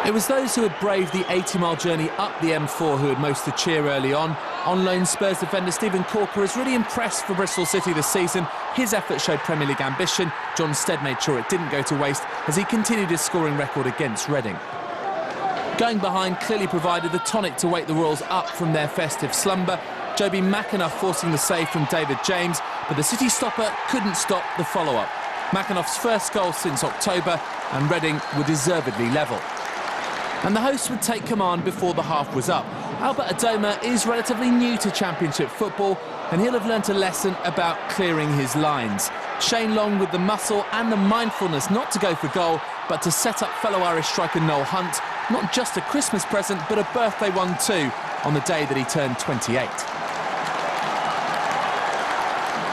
It was those who had braved the 80-mile journey up the M4 who had most to cheer early on. On loan, Spurs defender Stephen Corker has really impressed for Bristol City this season. His effort showed Premier League ambition. John Stead made sure it didn't go to waste as he continued his scoring record against Reading. Going behind clearly provided the tonic to wake the Royals up from their festive slumber. Joby McAnuff forcing the save from David James, but the City stopper couldn't stop the follow-up. McAnuff's first goal since October, and Reading were deservedly level. And the hosts would take command before the half was up. Albert Adoma is relatively new to Championship football, and he'll have learnt a lesson about clearing his lines. Shane Long with the muscle and the mindfulness not to go for goal, but to set up fellow Irish striker Noel Hunt, not just a Christmas present, but a birthday one too, on the day that he turned 28.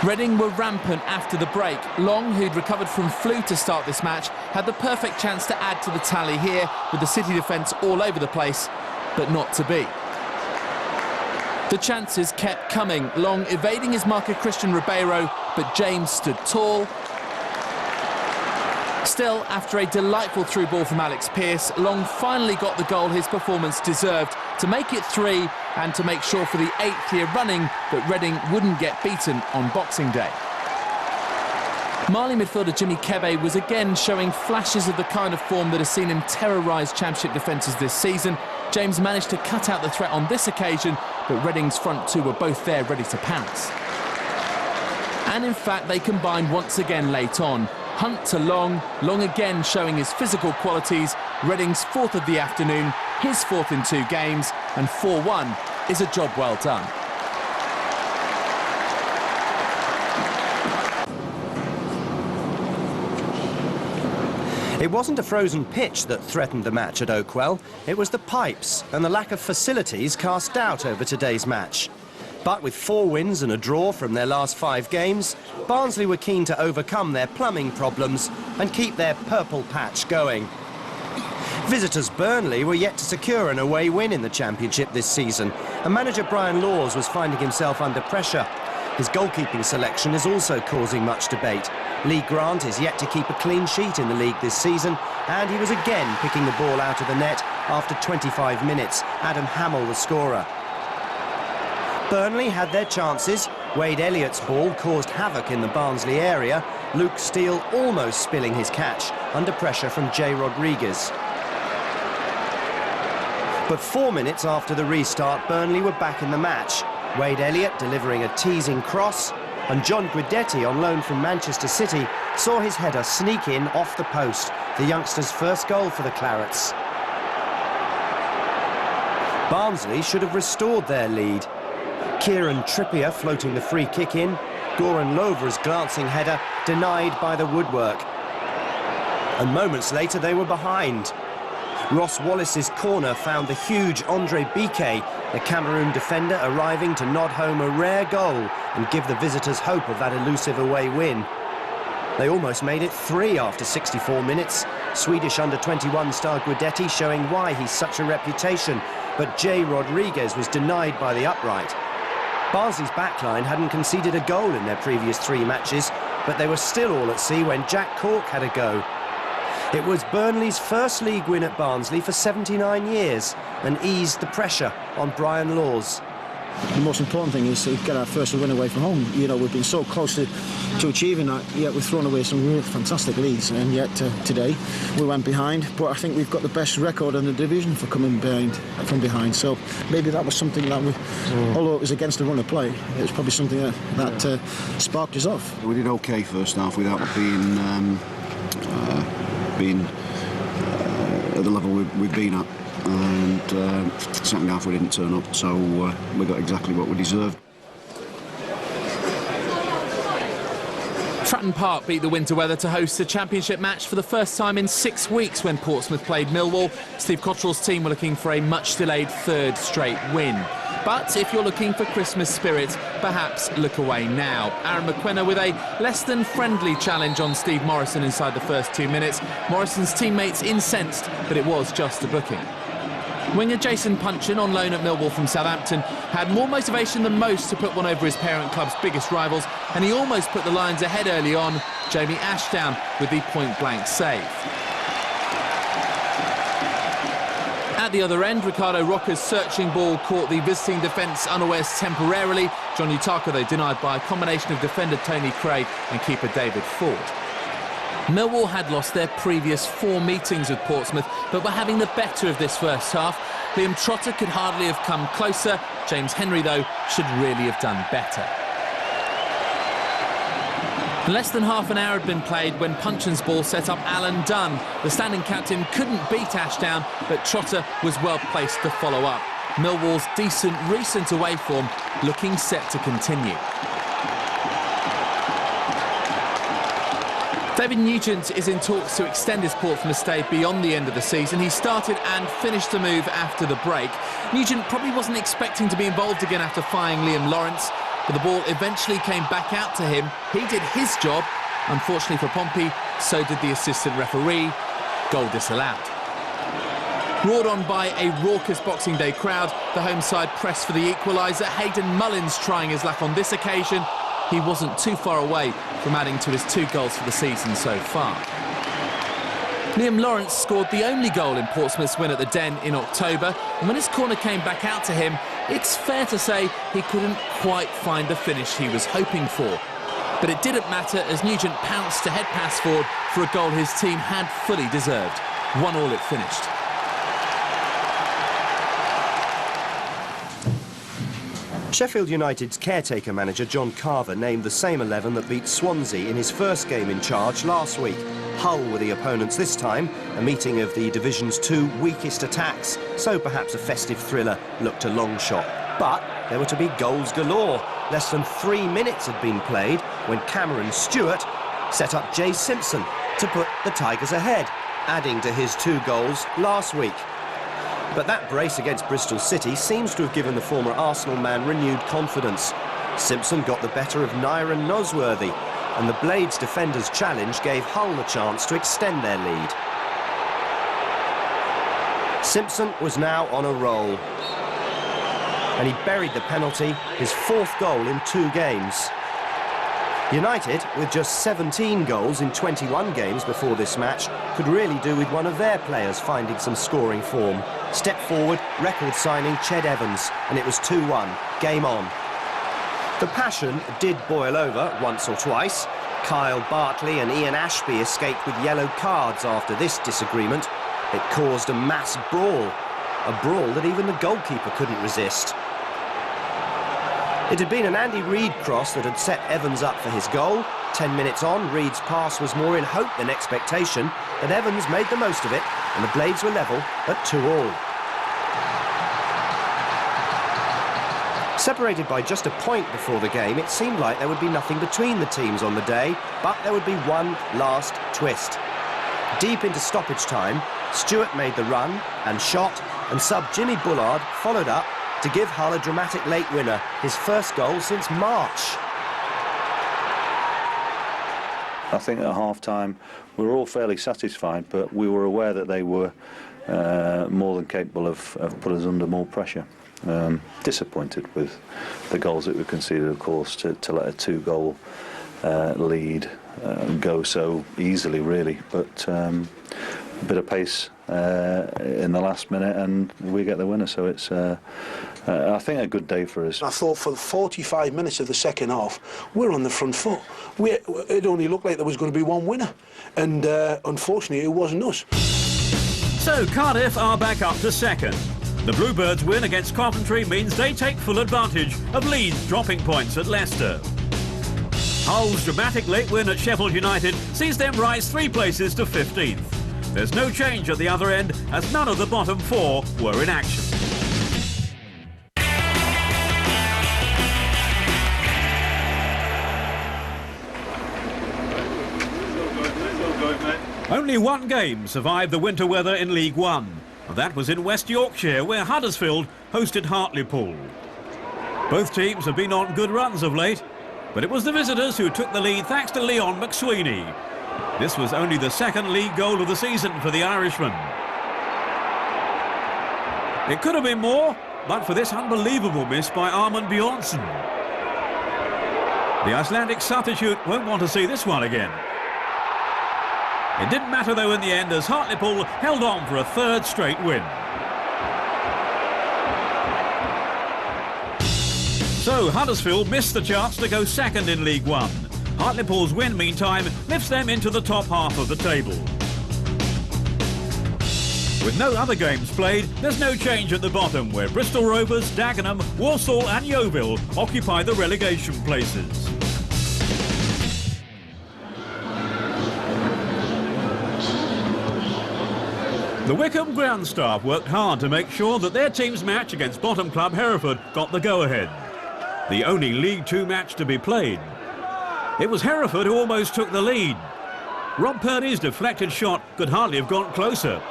Reading were rampant after the break. Long, who'd recovered from flu to start this match, had the perfect chance to add to the tally here, with the City defence all over the place, but not to be. The chances kept coming. Long evading his marker Christian Ribeiro, but James stood tall. Still, after a delightful through ball from Alex Pearce, Long finally got the goal his performance deserved, to make it 3 and to make sure for the 8th year running that Reading wouldn't get beaten on Boxing Day. Marley midfielder Jimmy Kebe was again showing flashes of the kind of form that has seen him terrorise Championship defences this season. James managed to cut out the threat on this occasion, but Reading's front two were both there ready to pounce. And in fact, they combined once again late on. Hunt to Long, Long again showing his physical qualities. Reading's 4th of the afternoon, his 4th in 2 games, and 4-1 is a job well done. It wasn't a frozen pitch that threatened the match at Oakwell, it was the pipes, and the lack of facilities cast doubt over today's match. But with 4 wins and a draw from their last 5 games, Barnsley were keen to overcome their plumbing problems and keep their purple patch going. Visitors Burnley were yet to secure an away win in the Championship this season, and manager Brian Laws was finding himself under pressure. His goalkeeping selection is also causing much debate. Lee Grant is yet to keep a clean sheet in the league this season, and he was again picking the ball out of the net after 25 minutes. Adam Hamill, the scorer. Burnley had their chances. Wade Elliott's ball caused havoc in the Barnsley area. Luke Steele almost spilling his catch under pressure from Jay Rodriguez. But 4 minutes after the restart, Burnley were back in the match. Wade Elliott delivering a teasing cross, and John Guidetti, on loan from Manchester City, saw his header sneak in off the post, the youngster's first goal for the Clarets. Barnsley should have restored their lead. Kieran Trippier floating the free kick in, Goran Lovra's glancing header denied by the woodwork. And moments later they were behind. Ross Wallace's corner found the huge Andre Biquet, the Cameroon defender, arriving to nod home a rare goal and give the visitors hope of that elusive away win. They almost made it 3 after 64 minutes. Swedish under-21 star Guidetti showing why he's such a reputation, but Jay Rodriguez was denied by the upright. Barnsley's backline hadn't conceded a goal in their previous 3 matches, but they were still all at sea when Jack Cork had a go. It was Burnley's first league win at Barnsley for 79 years and eased the pressure on Brian Laws. The most important thing is to get our first win away from home. You know, we've been so close to achieving that, yet we've thrown away some real fantastic leads, and yet today we went behind. But I think we've got the best record in the division for coming from behind. So maybe that was something that we, although it was against the run of play, it was probably something that sparked us off. We did okay first half without being at the level we've been at. And second half we didn't turn up, so we got exactly what we deserved. Fratton Park beat the winter weather to host a Championship match for the first time in 6 weeks when Portsmouth played Millwall. Steve Cotterill's team were looking for a much-delayed 3rd straight win. But if you're looking for Christmas spirit, perhaps look away now. Aaron McQuenna with a less-than-friendly challenge on Steve Morrison inside the first 2 minutes. Morrison's teammates incensed, but it was just a booking. Winger Jason Punchin, on loan at Millwall from Southampton, had more motivation than most to put one over his parent club's biggest rivals, and he almost put the Lions ahead early on. Jamie Ashdown with the point-blank save. At the other end, Ricardo Roca's searching ball caught the visiting defence unawares temporarily. John Utaka, though, denied by a combination of defender Tony Craig and keeper David Ford. Millwall had lost their previous 4 meetings with Portsmouth, but were having the better of this first half. Liam Trotter could hardly have come closer. James Henry, though, should really have done better. Less than half an hour had been played when Punchin's ball set up Alan Dunn. The standing captain couldn't beat Ashdown, but Trotter was well placed to follow up. Millwall's decent recent away form looking set to continue. David Nugent is in talks to extend his Portsmouth stay beyond the end of the season. He started and finished the move after the break. Nugent probably wasn't expecting to be involved again after firing Liam Lawrence, but the ball eventually came back out to him. He did his job. Unfortunately for Pompey, so did the assistant referee. Goal disallowed. Roared on by a raucous Boxing Day crowd, the home side pressed for the equaliser. Hayden Mullins trying his luck on this occasion. He wasn't too far away from adding to his 2 goals for the season so far. Liam Lawrence scored the only goal in Portsmouth's win at the Den in October, and when his corner came back out to him, it's fair to say he couldn't quite find the finish he was hoping for. But it didn't matter as Nugent pounced to head past forward for a goal his team had fully deserved. 1-1 it finished. Sheffield United's caretaker manager John Carver named the same 11 that beat Swansea in his first game in charge last week. Hull were the opponents this time, a meeting of the division's 2 weakest attacks, so perhaps a festive thriller looked a long shot. But there were to be goals galore. Less than 3 minutes had been played when Cameron Stewart set up Jay Simpson to put the Tigers ahead, adding to his 2 goals last week. But that brace against Bristol City seems to have given the former Arsenal man renewed confidence. Simpson got the better of Nyron Nosworthy, and the Blades' defenders' challenge gave Hull the chance to extend their lead. Simpson was now on a roll, and he buried the penalty, his 4th goal in 2 games. United, with just 17 goals in 21 games before this match, could really do with one of their players finding some scoring form. Step forward, record signing Ched Evans, and it was 2-1, game on. The passion did boil over once or twice. Kyle Bartley and Ian Ashby escaped with yellow cards after this disagreement. It caused a mass brawl, a brawl that even the goalkeeper couldn't resist. It had been an Andy Reid cross that had set Evans up for his goal. 10 minutes on, Reid's pass was more in hope than expectation, but Evans made the most of it, and the Blades were level at 2-2. Separated by just a point before the game, it seemed like there would be nothing between the teams on the day, but there would be one last twist. Deep into stoppage time, Stewart made the run and shot, and sub Jimmy Bullard followed up to give Hull a dramatic late winner, his first goal since March. I think at half-time we were all fairly satisfied, but we were aware that they were more than capable of putting us under more pressure. Disappointed with the goals that we conceded, of course, to let a 2-goal lead go so easily, really. But a bit of pace in the last minute and we get the winner, so it's I think a good day for us. I thought for 45 minutes of the second half we're on the front foot. It only looked like there was going to be one winner, and unfortunately it wasn't us. So Cardiff are back up to second. The Bluebirds' win against Coventry means they take full advantage of Leeds dropping points at Leicester. Hull's dramatic late win at Sheffield United sees them rise 3 places to 15th. There's no change at the other end, as none of the bottom 4 were in action. Only 1 game survived the winter weather in League One. That was in West Yorkshire, where Huddersfield hosted Hartlepool. Both teams have been on good runs of late, but it was the visitors who took the lead thanks to Leon McSweeney. This was only the 2nd league goal of the season for the Irishman. It could have been more, but for this unbelievable miss by Armand Bjornsson. The Icelandic substitute won't want to see this one again. It didn't matter though in the end, as Hartlepool held on for a 3rd straight win. So Huddersfield missed the chance to go second in League One. Hartlepool's win, meantime, lifts them into the top half of the table. With no other games played, there's no change at the bottom, where Bristol Rovers, Dagenham, Walsall and Yeovil occupy the relegation places. The Wycombe ground staff worked hard to make sure that their team's match against bottom club Hereford got the go-ahead. The only League Two match to be played. It was Hereford who almost took the lead. Rob Purdy's deflected shot could hardly have gone closer.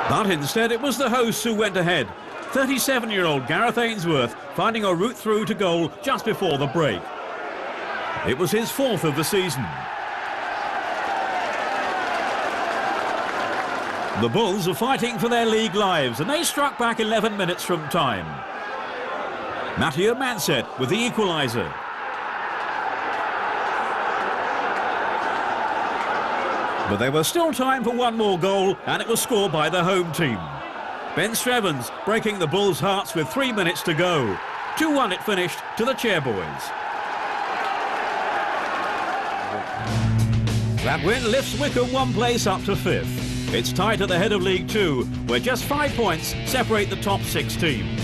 But instead it was the hosts who went ahead. 37-year-old Gareth Ainsworth finding a route through to goal just before the break. It was his fourth of the season. The Bulls are fighting for their league lives, and they struck back 11 minutes from time. Mathieu Manset with the equaliser. But there was still time for one more goal, and it was scored by the home team. Ben Strevens breaking the Bulls' hearts with 3 minutes to go. 2-1 it finished to the Chairboys. That win lifts Wycombe one place up to 5th. It's tight at the head of League Two, where just 5 points separate the top 6 teams.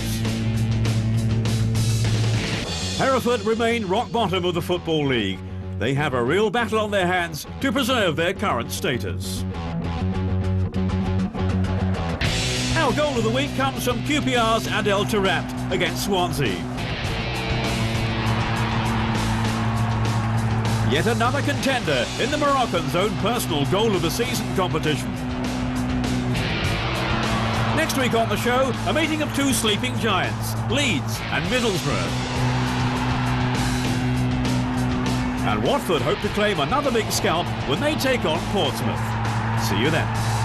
Hereford remain rock bottom of the Football League. They have a real battle on their hands to preserve their current status. Our goal of the week comes from QPR's Adel Taarabt against Swansea. Yet another contender in the Moroccan's own personal goal of the season competition. Next week on the show, a meeting of two sleeping giants, Leeds and Middlesbrough. And Watford hope to claim another big scalp when they take on Portsmouth. See you then.